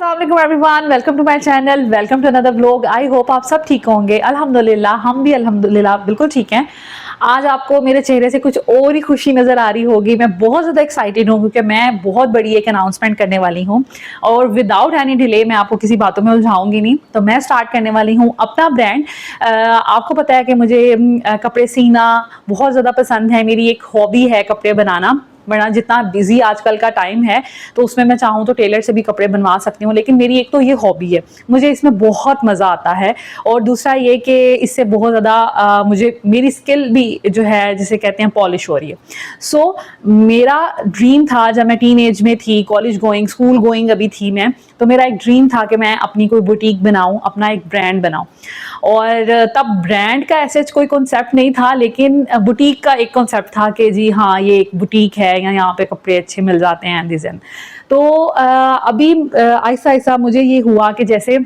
अस्सलाम वालेकुम everyone, welcome to my channel, welcome to another vlog. I hope आप सब ठीक होंगे। अल्हम्दुलिल्लाह, हम भी अल्हम्दुलिल्लाह बिल्कुल ठीक हैं। आज आपको मेरे चेहरे से कुछ और ही खुशी नज़र आ रही होगी। मैं बहुत ज़्यादा एक्साइटेड हूँ क्योंकि मैं बहुत बड़ी एक अनाउंसमेंट करने वाली हूँ और विदाउट एनी डिले मैं आपको किसी बातों में उलझाऊंगी नहीं। तो मैं स्टार्ट करने वाली हूँ अपना ब्रांड। आपको पता है कि मुझे कपड़े सीना बहुत ज़्यादा पसंद है, मेरी एक हॉबी है कपड़े बनाना। वरना जितना बिजी आजकल का टाइम है तो उसमें मैं चाहूँ तो टेलर से भी कपड़े बनवा सकती हूँ, लेकिन मेरी एक तो ये हॉबी है, मुझे इसमें बहुत मज़ा आता है। और दूसरा ये कि इससे बहुत ज़्यादा मुझे मेरी स्किल भी जो है जिसे कहते हैं पॉलिश हो रही है। सो मेरा ड्रीम था जब मैं टीन एज में थी, कॉलेज गोइंग, स्कूल गोइंग अभी थी मैं, तो मेरा एक ड्रीम था कि मैं अपनी कोई बुटीक बनाऊँ, अपना एक ब्रांड बनाऊँ। और तब ब्रांड का ऐसे कोई कॉन्सेप्ट नहीं था, लेकिन बुटीक का एक कॉन्सेप्ट था कि जी हाँ ये एक बुटीक है, यहाँ पे कपड़े अच्छे मिल जाते हैं डिज़ाइन। तो अभी आहिस्ता आहिस्ता मुझे ये हुआ कि जैसे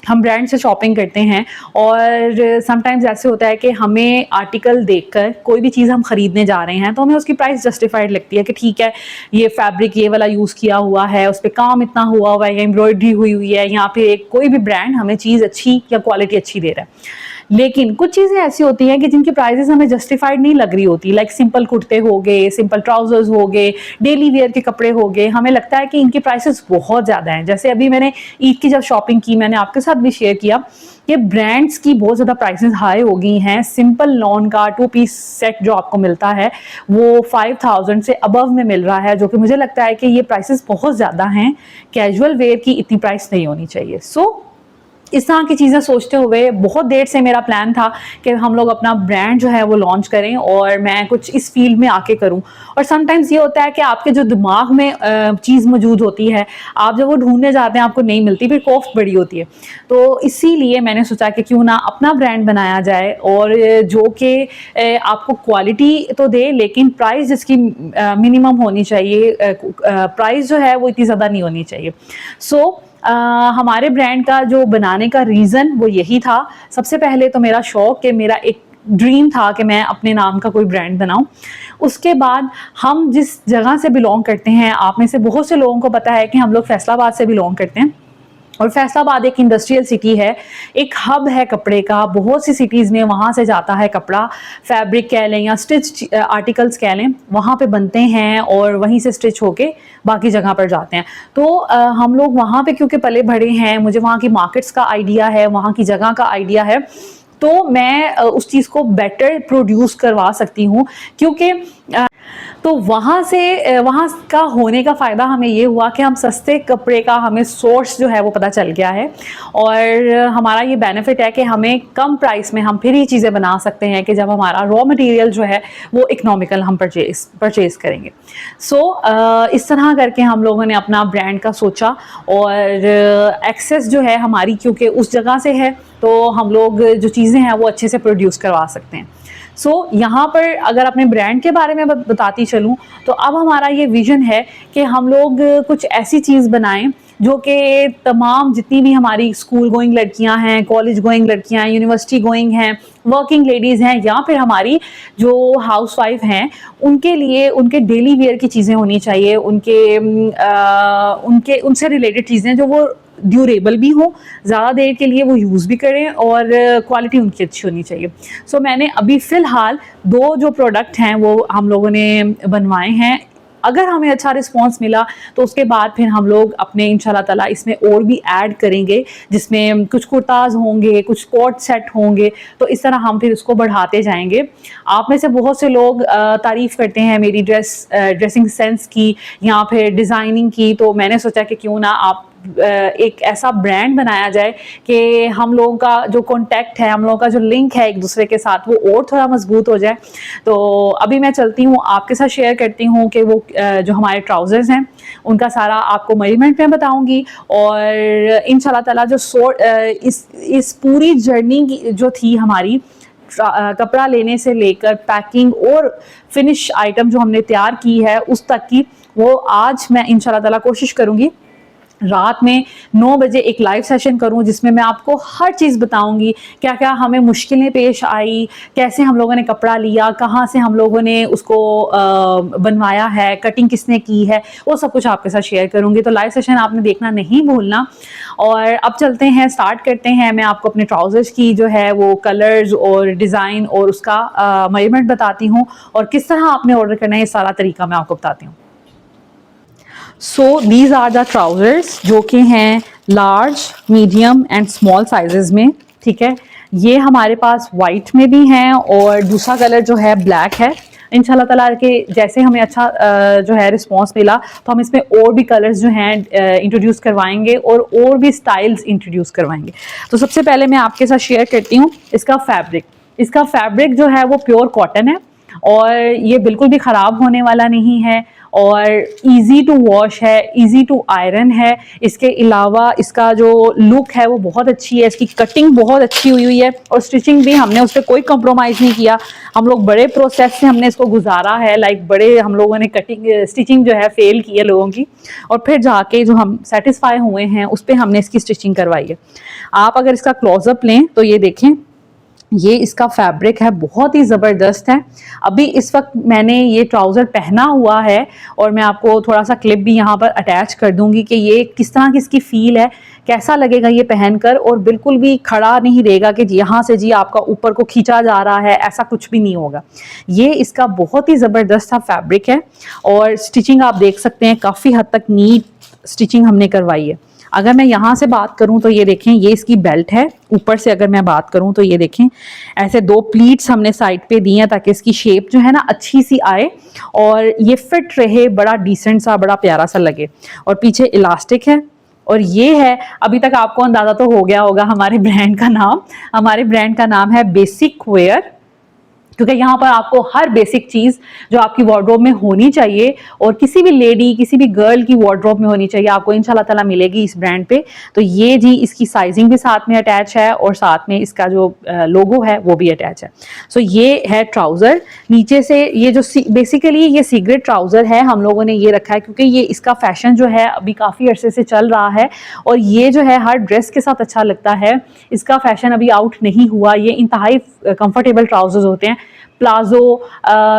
हम ब्रांड से शॉपिंग करते हैं और समटाइम्स ऐसे होता है कि हमें आर्टिकल देखकर कोई भी चीज़ हम खरीदने जा रहे हैं तो हमें उसकी प्राइस जस्टिफाइड लगती है कि ठीक है ये फैब्रिक ये वाला यूज़ किया हुआ है, उस पर काम इतना हुआ है या एम्ब्रॉयडरी हुई हुई है, यहाँ पे कोई भी ब्रांड हमें चीज़ अच्छी या क्वालिटी अच्छी दे रहा है। लेकिन कुछ चीज़ें ऐसी होती हैं कि जिनकी प्राइसेस हमें जस्टिफाइड नहीं लग रही होती, लाइक सिंपल कुर्ते हो गए, सिंपल ट्राउजर्स हो गए, डेली वेयर के कपड़े हो गए, हमें लगता है कि इनकी प्राइसेस बहुत ज़्यादा हैं। जैसे अभी मैंने ईद की जब शॉपिंग की, मैंने आपके साथ भी शेयर किया कि ब्रांड्स की बहुत ज़्यादा प्राइसेस हाई हो गई हैं। सिंपल लॉन का 2 पीस सेट जो आपको मिलता है वो 5000 से अबव में मिल रहा है, जो कि मुझे लगता है कि ये प्राइसेस बहुत ज़्यादा हैं। कैजुअल वेयर की इतनी प्राइस नहीं होनी चाहिए। इस तरह की चीज़ें सोचते हुए बहुत देर से मेरा प्लान था कि हम लोग अपना ब्रांड जो है वो लॉन्च करें और मैं कुछ इस फील्ड में आके करूं। और समटाइम्स ये होता है कि आपके जो दिमाग में चीज़ मौजूद होती है, आप जब वो ढूंढने जाते हैं आपको नहीं मिलती, फिर खौफ बड़ी होती है। तो इसीलिए मैंने सोचा कि क्यों ना अपना ब्रांड बनाया जाए और जो कि आपको क्वालिटी तो दे लेकिन प्राइस जिसकी मिनिमम होनी चाहिए, प्राइस जो है वो इतनी ज़्यादा नहीं होनी चाहिए। हमारे ब्रांड का जो बनाने का रीज़न वो यही था। सबसे पहले तो मेरा शौक कि मेरा एक ड्रीम था कि मैं अपने नाम का कोई ब्रांड बनाऊं। उसके बाद हम जिस जगह से बिलोंग करते हैं, आप में से बहुत से लोगों को पता है कि हम लोग फैसलाबाद से बिलोंग करते हैं और फैसलाबाद एक इंडस्ट्रियल सिटी है, एक हब है कपड़े का। बहुत सी सिटीज़ में वहाँ से जाता है कपड़ा, फैब्रिक कह लें या स्टिच आर्टिकल्स कह लें, वहाँ पे बनते हैं और वहीं से स्टिच होके बाकी जगह पर जाते हैं। तो हम लोग वहाँ पे क्योंकि पले बढ़े हैं, मुझे वहाँ की मार्केट्स का आइडिया है, वहाँ की जगह का आइडिया है, तो मैं उस चीज़ को बेटर प्रोड्यूस करवा सकती हूँ। क्योंकि तो वहाँ का होने का फ़ायदा हमें ये हुआ कि हम सस्ते कपड़े का हमें सोर्स जो है वो पता चल गया है और हमारा ये बेनिफिट है कि हमें कम प्राइस में हम फिर ये चीज़ें बना सकते हैं कि जब हमारा रॉ मटेरियल जो है वो इकोनॉमिकल हम परचेज़ करेंगे। इस तरह करके हम लोगों ने अपना ब्रांड का सोचा और एक्सेस जो है हमारी क्योंकि उस जगह से है तो हम लोग जो चीज़ें हैं वो अच्छे से प्रोड्यूस करवा सकते हैं। यहाँ पर अगर अपने ब्रांड के बारे में बताती चलूँ तो अब हमारा ये विज़न है कि हम लोग कुछ ऐसी चीज़ बनाएं जो कि तमाम जितनी भी हमारी स्कूल गोइंग लड़कियां हैं, कॉलेज गोइंग लड़कियां हैं, यूनिवर्सिटी गोइंग हैं, वर्किंग लेडीज़ हैं या फिर हमारी जो हाउसवाइफ हैं, उनके लिए उनके डेली वेयर की चीज़ें होनी चाहिए, उनके उनसे रिलेटेड चीज़ें जो वो ड्यूरेबल भी हो, ज़्यादा देर के लिए वो यूज़ भी करें और क्वालिटी उनकी अच्छी होनी चाहिए। मैंने अभी फ़िलहाल 2 जो प्रोडक्ट हैं वो हम लोगों ने बनवाए हैं। अगर हमें अच्छा रिस्पांस मिला तो उसके बाद फिर हम लोग अपने इंशाल्लाह ताला इसमें और भी ऐड करेंगे, जिसमें कुछ कुर्ताज़ होंगे, कुछ कोट सेट होंगे, तो इस तरह हम फिर उसको बढ़ाते जाएंगे। आप में से बहुत से लोग तारीफ़ करते हैं मेरी ड्रेसिंग सेंस की या फिर डिज़ाइनिंग की, तो मैंने सोचा कि क्यों ना आप एक ऐसा ब्रांड बनाया जाए कि हम लोगों का जो कांटेक्ट है, हम लोगों का जो लिंक है एक दूसरे के साथ, वो और थोड़ा मजबूत हो जाए। तो अभी मैं चलती हूँ, आपके साथ शेयर करती हूँ कि वो जो हमारे ट्राउज़र्स हैं उनका सारा आपको मेजरमेंट में बताऊँगी और इंशाल्लाह ताला जो इस पूरी जर्नी की जो थी हमारी, कपड़ा लेने से लेकर पैकिंग और फिनिश आइटम जो हमने तैयार की है उस तक की, वो आज मैं इंशाल्लाह ताला कोशिश करूँगी रात में 9 बजे एक लाइव सेशन करूं जिसमें मैं आपको हर चीज़ बताऊंगी, क्या क्या हमें मुश्किलें पेश आई, कैसे हम लोगों ने कपड़ा लिया, कहाँ से हम लोगों ने उसको बनवाया है, कटिंग किसने की है, वो सब कुछ आपके साथ शेयर करूंगी। तो लाइव सेशन आपने देखना नहीं भूलना। और अब चलते हैं, स्टार्ट करते हैं। मैं आपको अपने ट्राउजर्स की जो है वो कलर्स और डिज़ाइन और उसका मेजरमेंट बताती हूँ, और किस तरह आपने ऑर्डर करना है ये सारा तरीका मैं आपको बताती हूँ। So these are the trousers जो कि हैं large, medium and small sizes में, ठीक है। ये हमारे पास वाइट में भी हैं और दूसरा कलर जो है ब्लैक है। इंशाल्लाह ताला के जैसे हमें अच्छा जो है रिस्पांस मिला तो हम इसमें और भी कलर्स जो हैं इंट्रोड्यूस करवाएंगे और भी स्टाइल्स इंट्रोड्यूस करवाएंगे। तो सबसे पहले मैं आपके साथ शेयर करती हूँ इसका फैब्रिक। इसका फैब्रिक जो है वो प्योर कॉटन है और ये बिल्कुल भी ख़राब होने वाला नहीं है और इजी टू वॉश है, इजी टू आयरन है। इसके अलावा इसका जो लुक है वो बहुत अच्छी है, इसकी कटिंग बहुत अच्छी हुई है और स्टिचिंग भी हमने उस पर कोई कंप्रोमाइज़ नहीं किया। हम लोग बड़े प्रोसेस से हमने इसको गुजारा है, लाइक बड़े हम लोगों ने कटिंग स्टिचिंग जो है फेल की है लोगों की, और फिर जाके जो हम सेटिस्फाई हुए हैं उस पर हमने इसकी स्टिचिंग करवाई है। आप अगर इसका क्लोजअप लें तो ये देखें, ये इसका फैब्रिक है, बहुत ही ज़बरदस्त है। अभी इस वक्त मैंने ये ट्राउज़र पहना हुआ है और मैं आपको थोड़ा सा क्लिप भी यहाँ पर अटैच कर दूंगी कि ये किस तरह की इसकी फ़ील है, कैसा लगेगा ये पहनकर, और बिल्कुल भी खड़ा नहीं रहेगा कि यहाँ से जी आपका ऊपर को खींचा जा रहा है, ऐसा कुछ भी नहीं होगा। ये इसका बहुत ही ज़बरदस्त सा फैब्रिक है और स्टिचिंग आप देख सकते हैं काफ़ी हद तक नीट स्टिचिंग हमने करवाई है। अगर मैं यहाँ से बात करूँ तो ये देखें, ये इसकी बेल्ट है। ऊपर से अगर मैं बात करूँ तो ये देखें, ऐसे 2 प्लीट्स हमने साइड पे दी हैं ताकि इसकी शेप जो है ना अच्छी सी आए और ये फिट रहे, बड़ा डिसेंट सा, बड़ा प्यारा सा लगे। और पीछे इलास्टिक है और ये है, अभी तक आपको अंदाज़ा तो हो गया होगा हमारे ब्रांड का नाम। हमारे ब्रांड का नाम है बेसिक वेयर, क्योंकि यहाँ पर आपको हर बेसिक चीज़ जो आपकी वार्डरोब में होनी चाहिए और किसी भी लेडी, किसी भी गर्ल की वार्डरोब में होनी चाहिए, आपको इंशाल्लाह ताला मिलेगी इस ब्रांड पे। तो ये जी इसकी साइजिंग भी साथ में अटैच है और साथ में इसका जो लोगो है वो भी अटैच है। सो ये है ट्राउज़र। नीचे से ये जो बेसिकली ये सीक्रेट ट्राउज़र है, हम लोगों ने ये रखा है क्योंकि ये इसका फैशन जो है अभी काफ़ी अरसे से चल रहा है और ये जो है हर ड्रेस के साथ अच्छा लगता है। इसका फैशन अभी आउट नहीं हुआ। ये इंतहाई कंफर्टेबल ट्राउजर्स होते हैं। प्लाजो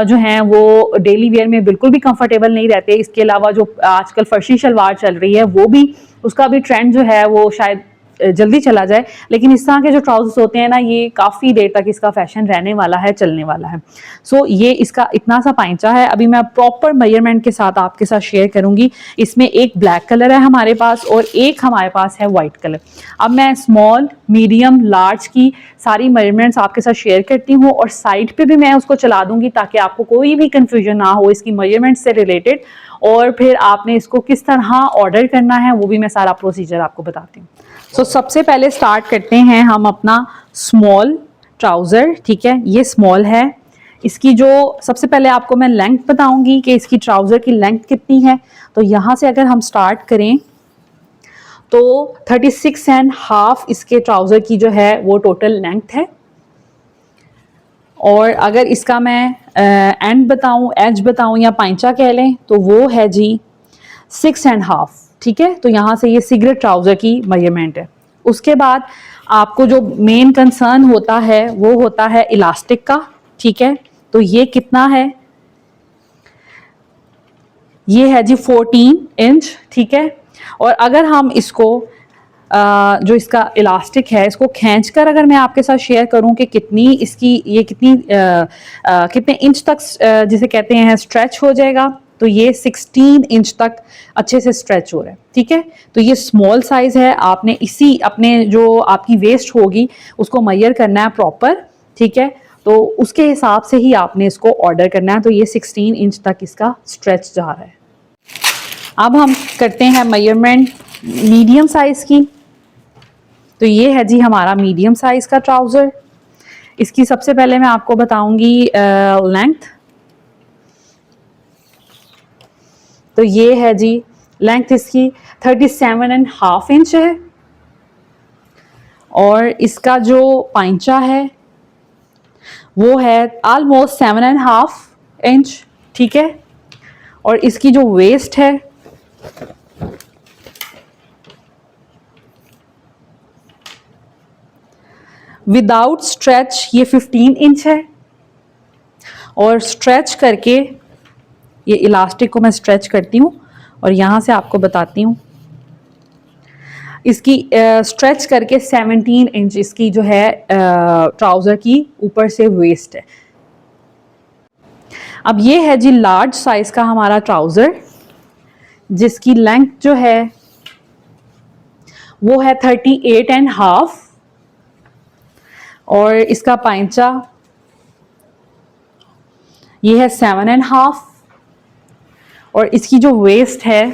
जो हैं वो डेली वेयर में बिल्कुल भी कंफर्टेबल नहीं रहते। इसके अलावा जो आजकल फर्शी शलवार चल रही है वो भी, उसका भी ट्रेंड जो है वो शायद जल्दी चला जाए, लेकिन इस तरह के जो ट्राउजर्स होते हैं ना, ये काफ़ी देर तक इसका फैशन रहने वाला है, चलने वाला है। सो ये इसका इतना सा पाइंचा है। अभी मैं प्रॉपर मेजरमेंट के साथ आपके साथ शेयर करूंगी। इसमें एक ब्लैक कलर है हमारे पास और एक हमारे पास है वाइट कलर। अब मैं स्मॉल, मीडियम, लार्ज की सारी मेजरमेंट्स आपके साथ शेयर करती हूँ और साइड पे भी मैं उसको चला दूंगी ताकि आपको कोई भी कंफ्यूजन ना हो इसकी मेजरमेंट से रिलेटेड, और फिर आपने इसको किस तरह ऑर्डर करना है वो भी मैं सारा प्रोसीजर आपको बताती हूँ। सो सबसे पहले स्टार्ट करते हैं हम अपना स्मॉल ट्राउज़र, ठीक है। ये स्मॉल है। इसकी जो सबसे पहले आपको मैं लेंथ बताऊंगी कि इसकी ट्राउज़र की लेंथ कितनी है। तो यहाँ से अगर हम स्टार्ट करें तो 36.5 इसके ट्राउज़र की जो है वो टोटल लेंथ है। और अगर इसका मैं एंड बताऊं, एज बताऊं या पाइंचा कह लें तो वो है जी 6.5, ठीक है। तो यहाँ से ये सिगरेट ट्राउज़र की मेजरमेंट है। उसके बाद आपको जो मेन कंसर्न होता है वो होता है इलास्टिक का, ठीक है। तो ये कितना है, ये है जी 14 इंच, ठीक है। और अगर हम इसको जो इसका इलास्टिक है इसको खींचकर अगर मैं आपके साथ शेयर करूं कि कितनी इसकी ये कितने इंच तक जिसे कहते हैं स्ट्रेच हो जाएगा, तो ये 16 इंच तक अच्छे से स्ट्रेच हो रहा है, ठीक है। तो ये स्मॉल साइज है। आपने इसी अपने जो आपकी वेस्ट होगी उसको मेजर करना है प्रॉपर, ठीक है। तो उसके हिसाब से ही आपने इसको ऑर्डर करना है। तो ये 16 इंच तक इसका स्ट्रेच जा रहा है। अब हम करते हैं मेजरमेंट मीडियम साइज की। तो ये है जी हमारा मीडियम साइज का ट्राउज़र। इसकी सबसे पहले मैं आपको बताऊंगी लेंथ। तो ये है जी लेंथ इसकी 37.5 इंच है और इसका जो पाइंचा है वो है ऑलमोस्ट 7.5 इंच, ठीक है। और इसकी जो वेस्ट है विदाउट स्ट्रेच ये 15 इंच है, और स्ट्रेच करके ये इलास्टिक को मैं स्ट्रेच करती हूँ और यहाँ से आपको बताती हूँ इसकी स्ट्रेच करके 17 इंच इसकी जो है ट्राउज़र की ऊपर से वेस्ट है। अब ये है जी लार्ज साइज का हमारा ट्राउज़र, जिसकी लेंथ जो है वो है 38.5 और इसका पाइंचा ये है 7.5 और इसकी जो वेस्ट है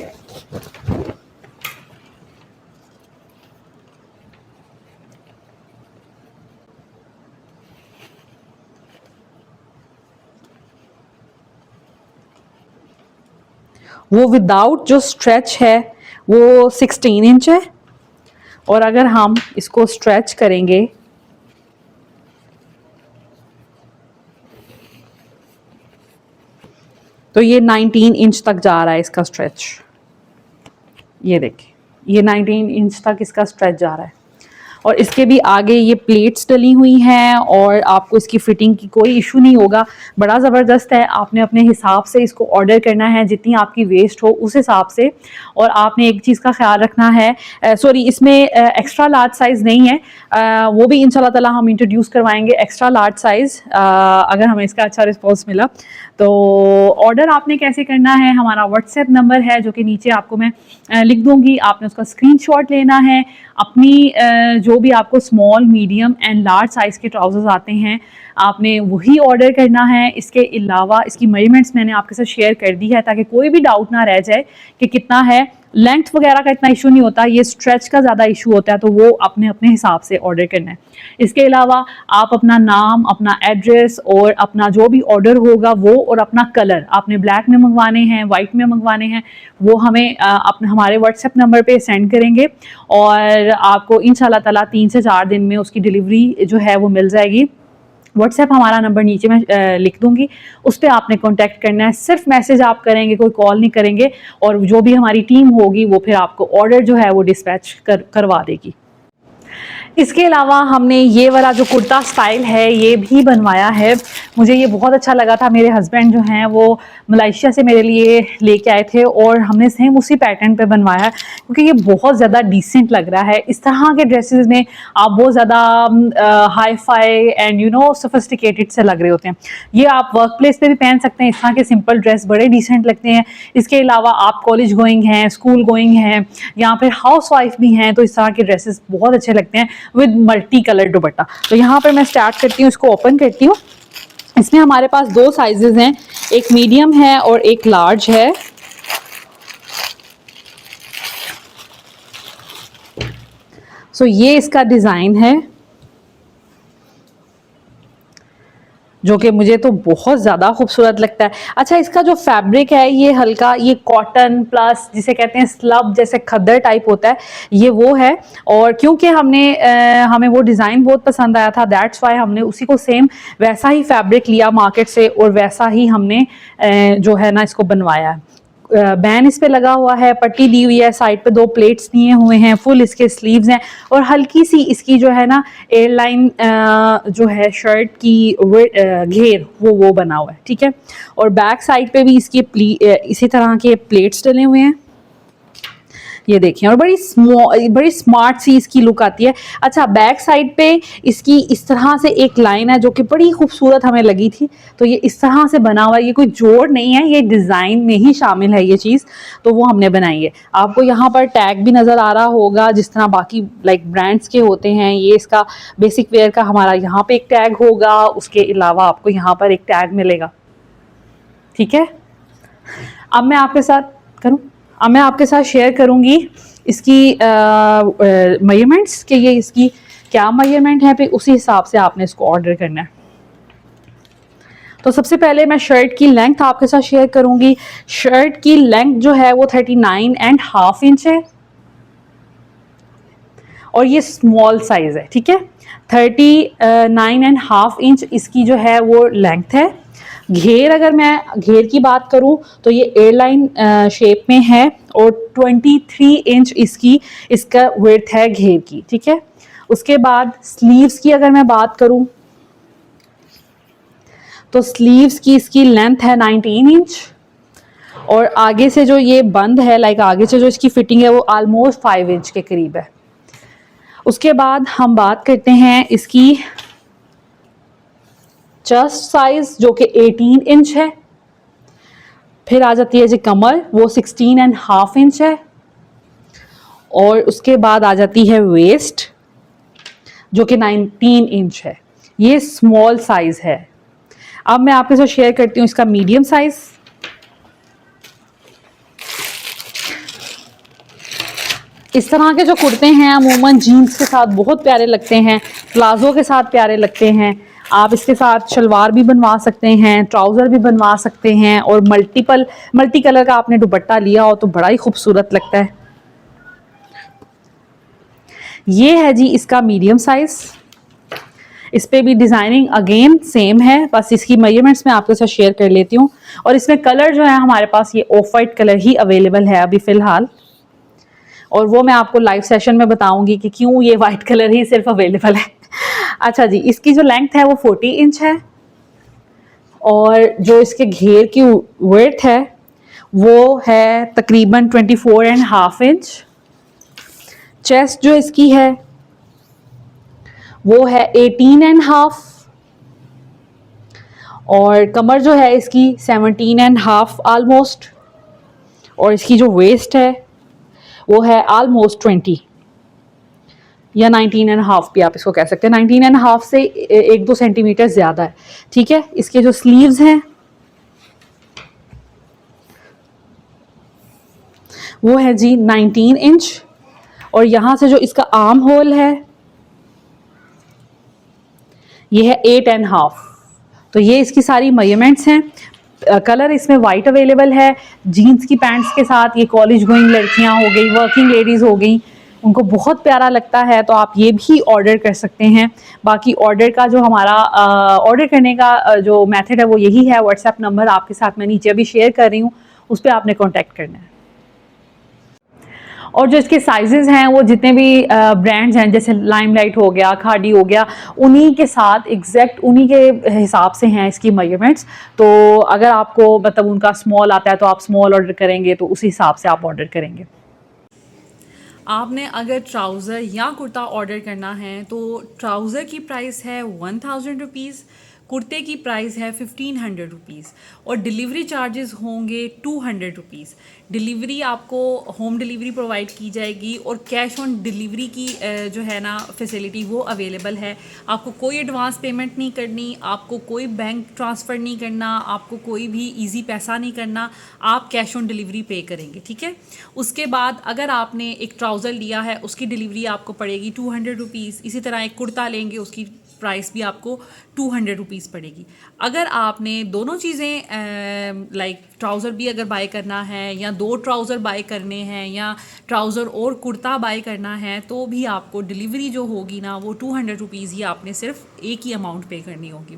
वो विदाउट जो स्ट्रेच है वो 16 इंच है, और अगर हम इसको स्ट्रेच करेंगे तो ये 19 इंच तक जा रहा है इसका स्ट्रेच। ये देखिए, ये 19 इंच तक इसका स्ट्रेच जा रहा है, और इसके भी आगे ये प्लेट्स डली हुई हैं और आपको इसकी फिटिंग की कोई इशू नहीं होगा। बड़ा ज़बरदस्त है। आपने अपने हिसाब से इसको ऑर्डर करना है, जितनी आपकी वेस्ट हो उस हिसाब से। और आपने एक चीज़ का ख्याल रखना है, सॉरी इसमें एक्स्ट्रा लार्ज साइज़ नहीं है, वो भी इंशाल्लाह ताला हम इंट्रोड्यूस करवाएंगे एक्स्ट्रा लार्ज साइज़, अगर हमें इसका अच्छा रिस्पॉन्स मिला। तो ऑर्डर आपने कैसे करना है, हमारा व्हाट्सएप नंबर है जो कि नीचे आपको मैं लिख दूंगी। आपने उसका स्क्रीनशॉट लेना है, अपनी जो भी आपको small medium and large size के ट्राउजर्स आते हैं आपने वही ऑर्डर करना है। इसके अलावा इसकी मेजरमेंट्स मैंने आपके साथ शेयर कर दी है ताकि कोई भी डाउट ना रह जाए कि कितना है। लेंथ वगैरह का इतना इशू नहीं होता, ये स्ट्रेच का ज़्यादा इशू होता है, तो वो आपने अपने हिसाब से ऑर्डर करना है। इसके अलावा आप अपना नाम, अपना एड्रेस और अपना जो भी ऑर्डर होगा वो, और अपना कलर आपने ब्लैक में मंगवाने हैं, वाइट में मंगवाने हैं, वो हमें अपने हमारे व्हाट्सएप नंबर पे सेंड करेंगे और आपको इंशाल्लाह ताला 3 से 4 दिन में उसकी डिलीवरी जो है वो मिल जाएगी। व्हाट्सएप हमारा नंबर नीचे मैं लिख दूंगी, उस पर आपने कांटेक्ट करना है। सिर्फ मैसेज आप करेंगे, कोई कॉल नहीं करेंगे, और जो भी हमारी टीम होगी वो फिर आपको ऑर्डर जो है वो डिस्पैच करवा देगी। इसके अलावा हमने ये वाला जो कुर्ता स्टाइल है ये भी बनवाया है। मुझे ये बहुत अच्छा लगा था। मेरे हस्बैंड जो हैं वो मलेशिया से मेरे लिए लेके आए थे और हमने सेम उसी पैटर्न पे बनवाया है, क्योंकि ये बहुत ज़्यादा डिसेंट लग रहा है। इस तरह के ड्रेसेस में आप बहुत ज़्यादा हाई फाई एंड सोफिस्टिकेटेड से लग रहे होते हैं। ये आप वर्क प्लेस पे भी पहन सकते हैं। इस तरह के सिंपल ड्रेस बड़े डिसेंट लगते हैं। इसके अलावा आप कॉलेज गोइंग हैं, स्कूल गोइंग हैं, या फिर हाउस वाइफ भी हैं, तो इस तरह के ड्रेसेस बहुत अच्छे लगते हैं विद मल्टी कलर दुपट्टा। तो यहाँ पर मैं स्टार्ट करती हूँ, इसको ओपन करती हूँ। इसमें हमारे पास 2 साइजेस हैं, एक मीडियम है और एक लार्ज है। सो ये इसका डिज़ाइन है जो कि मुझे तो बहुत ज़्यादा खूबसूरत लगता है। अच्छा, इसका जो फैब्रिक है ये हल्का ये कॉटन प्लस जिसे कहते हैं स्लब जैसे खद्दर टाइप होता है, ये वो है। और क्योंकि हमें वो डिज़ाइन बहुत पसंद आया था, दैट्स वाई हमने उसी को सेम वैसा ही फैब्रिक लिया मार्केट से और वैसा ही हमने जो है ना इसको बनवाया है। बैन इस पे लगा हुआ है, पट्टी दी हुई है, साइड पे 2 प्लेट्स दिए हुए हैं, फुल इसके स्लीव्स हैं और हल्की सी इसकी जो है ना एयरलाइन जो है शर्ट की घेर वो बना हुआ है, ठीक है। और बैक साइड पे भी इसकी इसी तरह के प्लेट्स डले हुए हैं, ये देखिए, और बड़ी स्मार्ट सी इसकी लुक आती है। अच्छा, बैक साइड पे इसकी इस तरह से एक लाइन है जो कि बड़ी खूबसूरत हमें लगी थी, तो ये इस तरह से बना हुआ है, ये कोई जोड़ नहीं है, ये डिज़ाइन में ही शामिल है ये चीज़, तो वो हमने बनाई है। आपको यहाँ पर टैग भी नज़र आ रहा होगा जिस तरह बाकी लाइक ब्रांड्स के होते हैं। ये इसका बेसिक वेयर का हमारा यहाँ पे एक टैग होगा, उसके अलावा आपको यहाँ पर एक टैग मिलेगा, ठीक है। अब मैं आपके साथ शेयर करूंगी इसकी मेजरमेंट्स कि ये इसकी क्या मेजरमेंट है, फिर उसी हिसाब से आपने इसको ऑर्डर करना है। तो सबसे पहले मैं शर्ट की लेंथ आपके साथ शेयर करूंगी। शर्ट की लेंथ जो है वो 39.5 इंच है और ये स्मॉल साइज है, ठीक है। 39.5 इंच इसकी जो है वो लेंथ है। घेर, अगर मैं घेर की बात करूं तो ये एयरलाइन शेप में है और 23 इंच इसका विड्थ है घेर की, ठीक है। उसके बाद स्लीव्स की अगर मैं बात करूं तो स्लीव्स की इसकी लेंथ है 19 इंच और आगे से जो ये बंद है, लाइक आगे से जो इसकी फिटिंग है वो ऑलमोस्ट 5 इंच के करीब है। उसके बाद हम बात करते हैं इसकी चेस्ट साइज जो कि 18 इंच है। फिर आ जाती है जी कमर, वो 16.5 इंच है। और उसके बाद आ जाती है वेस्ट जो कि 19 इंच है। ये स्मॉल साइज है। अब मैं आपके साथ शेयर करती हूँ इसका मीडियम साइज। इस तरह के जो कुर्ते हैं अमूमन जीन्स के साथ बहुत प्यारे लगते हैं, प्लाजो के साथ प्यारे लगते हैं। आप इसके साथ शलवार भी बनवा सकते हैं, ट्राउज़र भी बनवा सकते हैं और मल्टी कलर का आपने दुपट्टा लिया हो तो बड़ा ही खूबसूरत लगता है। ये है जी इसका मीडियम साइज। इस पे भी डिज़ाइनिंग अगेन सेम है, बस इसकी मेजरमेंट्स मैं आपके साथ शेयर कर लेती हूँ। और इसमें कलर जो है हमारे पास ये of white colour he available है अभी फ़िलहाल, और वो मैं आपको लाइव सेशन में बताऊंगी कि क्यों ये वाइट कलर ही सिर्फ अवेलेबल है। अच्छा जी, इसकी जो लेंथ है वो 40 इंच है और जो इसके घेर की विड्थ है वो है तकरीबन 24.5 इंच। चेस्ट जो इसकी है वो है 18.5 और कमर जो है इसकी 17.5 ऑलमोस्ट। और इसकी जो वेस्ट है वो है ऑलमोस्ट 20 या 19.5 भी आप इसको कह सकते हैं। 19.5 से 1-2 सेंटीमीटर ज़्यादा है, ठीक है। इसके जो स्लीव्स हैं वो है जी 19 इंच और यहाँ से जो इसका आर्म होल है ये है 8.5। तो ये इसकी सारी मेजरमेंट्स हैं। कलर इसमें वाइट अवेलेबल है। जीन्स की पैंट्स के साथ ये कॉलेज गोइंग लड़कियां हो गई, वर्किंग लेडीज़ हो गई, उनको बहुत प्यारा लगता है, तो आप ये भी ऑर्डर कर सकते हैं। बाकी ऑर्डर का जो हमारा ऑर्डर करने का जो मेथड है वो यही है। व्हाट्सएप नंबर आपके साथ मैं नीचे भी शेयर कर रही हूँ, उस पर आपने कॉन्टैक्ट करना है। और जो इसके साइजेस हैं वो जितने भी ब्रांड्स हैं जैसे लाइमलाइट हो गया, खादी हो गया, उन्हीं के साथ एग्जैक्ट उन्हीं के हिसाब से हैं इसकी मेजरमेंट्स। तो अगर आपको मतलब उनका स्मॉल आता है तो आप स्मॉल ऑर्डर करेंगे तो उसी हिसाब से आप ऑर्डर करेंगे। आपने अगर ट्राउज़र या कुर्ता ऑर्डर करना है तो ट्राउज़र की प्राइस है 1000 रुपीज़, कुर्ते की प्राइस है 1500 रुपीज़ और डिलीवरी चार्जेस होंगे 200 रुपीज़। डिलीवरी आपको होम डिलीवरी प्रोवाइड की जाएगी और कैश ऑन डिलीवरी की जो है ना फैसिलिटी वो अवेलेबल है। आपको कोई एडवांस पेमेंट नहीं करनी, आपको कोई बैंक ट्रांसफ़र नहीं करना, आपको कोई भी इजी पैसा नहीं करना, आप कैश ऑन डिलीवरी पे करेंगे, ठीक है। उसके बाद अगर आपने एक ट्राउज़र लिया है उसकी डिलीवरी आपको पड़ेगी 200 रुपीज़। इसी तरह एक कुर्ता लेंगे उसकी प्राइस भी आपको 200 रुपीज़ पड़ेगी। अगर आपने दोनों चीज़ें लाइक ट्राउज़र भी अगर बाय करना है या 2 ट्राउज़र बाय करने हैं या ट्राउज़र और कुर्ता बाय करना है तो भी आपको डिलीवरी जो होगी ना वो 200 रुपीज़ ही आपने सिर्फ एक ही अमाउंट पे करनी होगी।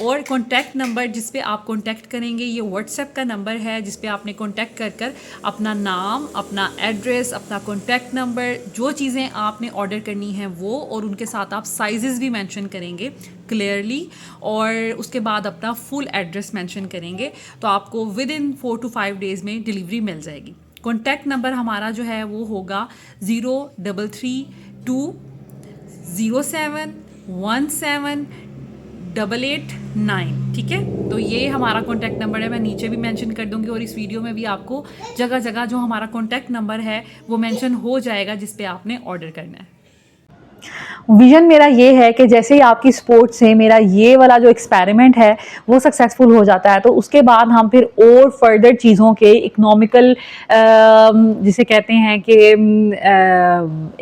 और कॉन्टैक्ट नंबर जिस पे आप कॉन्टैक्ट करेंगे ये व्हाट्सएप का नंबर है जिस पे आपने कॉन्टैक्ट कर अपना नाम, अपना एड्रेस, अपना कॉन्टैक्ट नंबर, जो चीज़ें आपने ऑर्डर करनी है वो, और उनके साथ आप साइजेस भी मेंशन करेंगे क्लियरली और उसके बाद अपना फुल एड्रेस मेंशन करेंगे तो आपको विद इन 4 to 5 डेज़ में डिलीवरी मिल जाएगी। कॉन्टैक्ट नंबर हमारा जो है वो होगा 033207178889, ठीक है। तो ये हमारा कॉन्टैक्ट नंबर है, मैं नीचे भी मेंशन कर दूंगी और इस वीडियो में भी आपको जगह जगह जो हमारा कॉन्टैक्ट नंबर है वो मेंशन हो जाएगा जिस पे आपने ऑर्डर करना है। विजन मेरा ये है कि जैसे ही आपकी सपोर्ट से मेरा ये वाला जो एक्सपेरिमेंट है वो सक्सेसफुल हो जाता है तो उसके बाद हम फिर और फर्दर चीज़ों के इकोनॉमिकल जिसे कहते हैं कि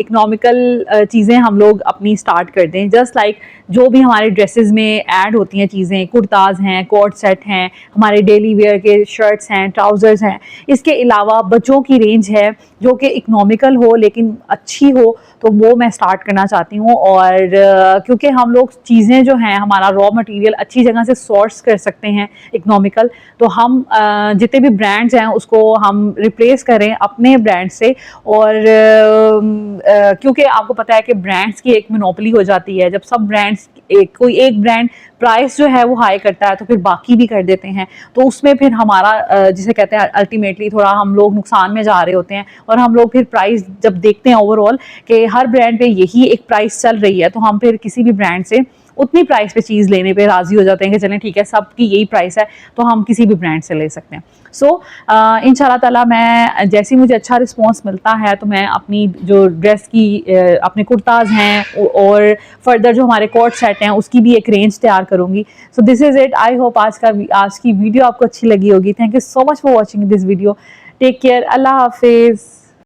इकोनॉमिकल चीज़ें हम लोग अपनी स्टार्ट कर दें। जस्ट लाइक जो भी हमारे ड्रेसेस में ऐड होती हैं चीज़ें, कुर्ताज़ हैं, कोट सेट हैं, हमारे डेली वेयर के शर्ट्स हैं, ट्राउज़र्स हैं, इसके अलावा बच्चों की रेंज है जो कि इकोनॉमिकल हो लेकिन अच्छी हो, तो वो मैं स्टार्ट करना चाहती हूँ। और क्योंकि हम लोग चीज़ें जो हैं हमारा रॉ मटेरियल अच्छी जगह से सोर्स कर सकते हैं इकोनॉमिकल, तो हम जितने भी ब्रांड्स हैं उसको हम रिप्लेस करें अपने ब्रांड से। और क्योंकि आपको पता है कि ब्रांड्स की एक मोनोपोली हो जाती है, जब सब ब्रांड्स कोई एक ब्रांड प्राइस जो है वो हाई करता है तो फिर बाकी भी कर देते हैं, तो उसमें फिर हमारा जिसे कहते हैं अल्टीमेटली थोड़ा हम लोग नुकसान में जा रहे होते हैं। और हम लोग फिर प्राइस जब देखते हैं ओवरऑल कि हर ब्रांड पे यही एक प्राइस चल रही है, तो हम फिर किसी भी ब्रांड से उतनी प्राइस पे चीज़ लेने पे राज़ी हो जाते हैं कि चलें ठीक है सबकी यही प्राइस है तो हम किसी भी ब्रांड से ले सकते हैं। सो इंशाल्लाह ताला मैं जैसे मुझे अच्छा रिस्पॉन्स मिलता है तो मैं अपनी जो ड्रेस की अपने कुर्ताज़ हैं और फर्दर जो हमारे कोट सेट हैं उसकी भी एक रेंज तैयार करूँगी। So this is it. I hope आज की वीडियो आपको अच्छी लगी होगी। Thank you so much for watching this video. Take care. अल्लाह हाफिज़।